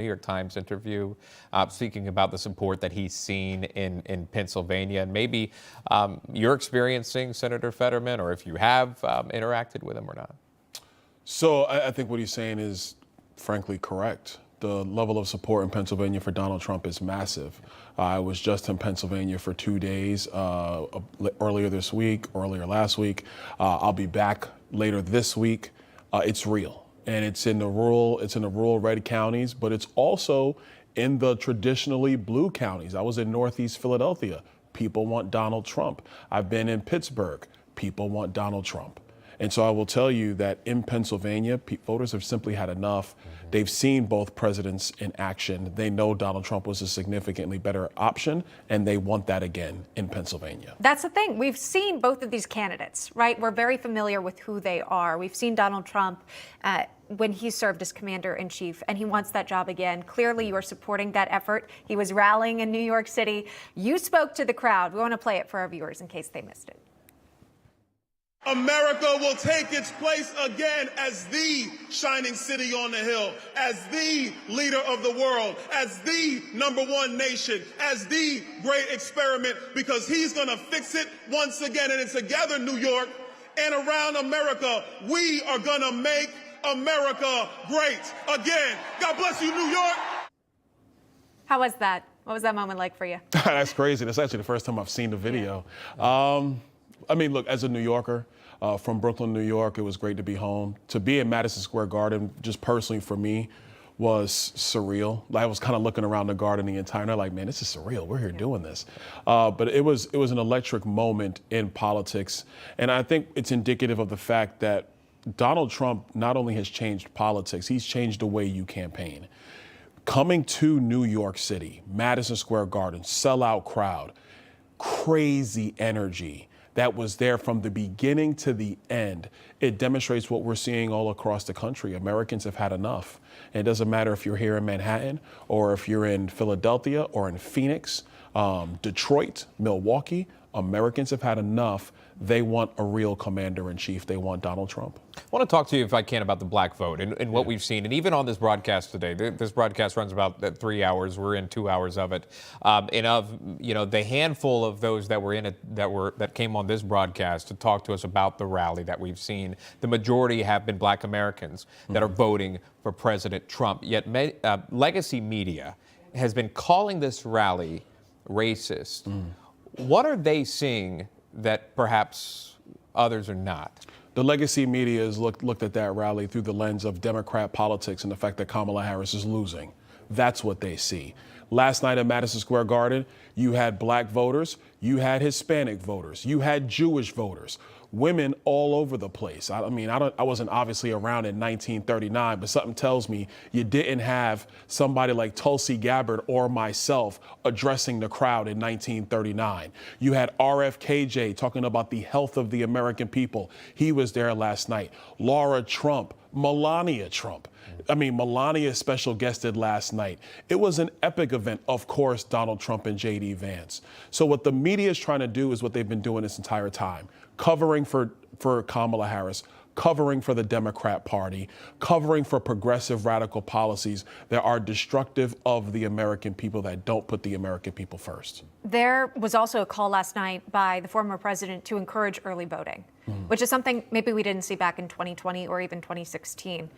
New York Times interview, speaking about the support that he's seen in Pennsylvania. And maybe you're experiencing Senator Fetterman, or if you have interacted with him or not. So I think what he's saying is, frankly, correct. The level of support in Pennsylvania for Donald Trump is massive. I was just in Pennsylvania for 2 days, earlier last week. I'll be back later this week. It's real. And it's in the rural red counties, but it's also in the traditionally blue counties. I was in Northeast Philadelphia. People want Donald Trump. I've been in Pittsburgh. People want Donald Trump. And so I will tell you that in Pennsylvania, voters have simply had enough. They've seen both presidents in action. They know Donald Trump was a significantly better option, and they want that again in Pennsylvania. That's the thing. We've seen both of these candidates, right? We're very familiar with who they are. We've seen Donald Trump when he served as commander-in-chief, and he wants that job again. Clearly, you are supporting that effort. He was rallying in New York City. You spoke to the crowd. We want to play it for our viewers in case they missed it. America will take its place again as the shining city on the hill, as the leader of the world, as the #1 nation, as the great experiment, because he's going to fix it once again. And together, New York and around America, we are going to make America great again. God bless you, New York. How was that? What was that moment like for you? That's crazy. That's actually the first time I've seen the video. I mean, look, as a New Yorker, from Brooklyn, New York, it was great to be home. To be in Madison Square Garden, just personally for me, was surreal. I was kind of looking around the garden the entire night like, man, this is surreal. We're here doing this. But it was an electric moment in politics. And I think it's indicative of the fact that Donald Trump not only has changed politics, he's changed the way you campaign. Coming to New York City, Madison Square Garden, sellout crowd, crazy energy that was there from the beginning to the end. It demonstrates what we're seeing all across the country. Americans have had enough. And it doesn't matter if you're here in Manhattan or if you're in Philadelphia or in Phoenix, Detroit, Milwaukee. Americans have had enough. They want a real commander-in-chief. They want Donald Trump. I want to talk to you, if I can, about the black vote and what we've seen. And even on this broadcast today, this broadcast runs about 3 hours. We're in 2 hours of it. And of, the handful of those that were in it that came on this broadcast to talk to us about the rally that we've seen, the majority have been black Americans that are voting for President Trump. Yet legacy media has been calling this rally racist. What are they seeing that perhaps others are not? The legacy media has looked at that rally through the lens of Democrat politics and the fact that Kamala Harris is losing. That's what they see. Last night at Madison Square Garden, you had black voters, you had Hispanic voters, you had Jewish voters, women all over the place. I wasn't obviously around in 1939, but something tells me you didn't have somebody like Tulsi Gabbard or myself addressing the crowd in 1939. You had RFKJ talking about the health of the American people. He was there last night. Laura Trump, Melania Trump. Melania special guested last night. It was an epic event. Of course, Donald Trump and J.D. Vance. So what the media is trying to do is what they've been doing this entire time, covering for Kamala Harris, covering for the Democrat Party, covering for progressive radical policies that are destructive of the American people, that don't put the American people first. There was also a call last night by the former president to encourage early voting, which is something maybe we didn't see back in 2020 or even 2016.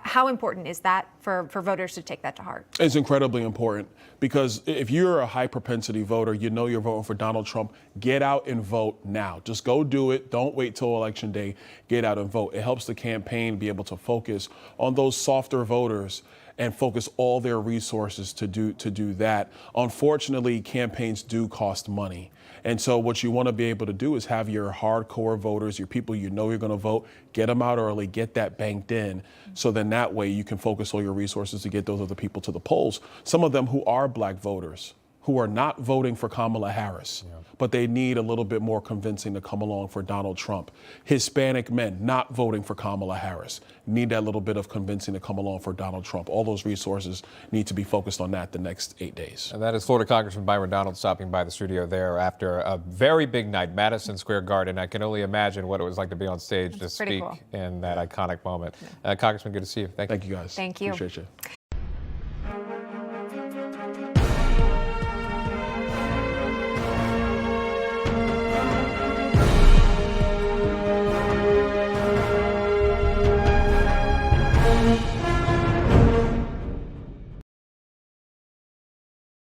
How important is that for voters to take that to heart? It's incredibly important, because if you're a high propensity voter, you know you're voting for Donald Trump, get out and vote now. Just go do it. Don't wait till Election Day. Get out and vote. It helps the campaign be able to focus on those softer voters and focus all their resources to do that. Unfortunately, campaigns do cost money. And so what you want to be able to do is have your hardcore voters, your people you know you're going to vote, get them out early, get that banked in. So then that way you can focus all your resources to get those other people to the polls. Some of them who are black voters, who are not voting for Kamala Harris, but they need a little bit more convincing to come along for Donald Trump. Hispanic men not voting for Kamala Harris need that little bit of convincing to come along for Donald Trump. All those resources need to be focused on that the next 8 days. And that is Florida Congressman Byron Donalds stopping by the studio there after a very big night, Madison Square Garden. I can only imagine what it was like to be on stage to speak in that iconic moment. Congressman, good to see you. Thank you, guys. Thank you. Appreciate you.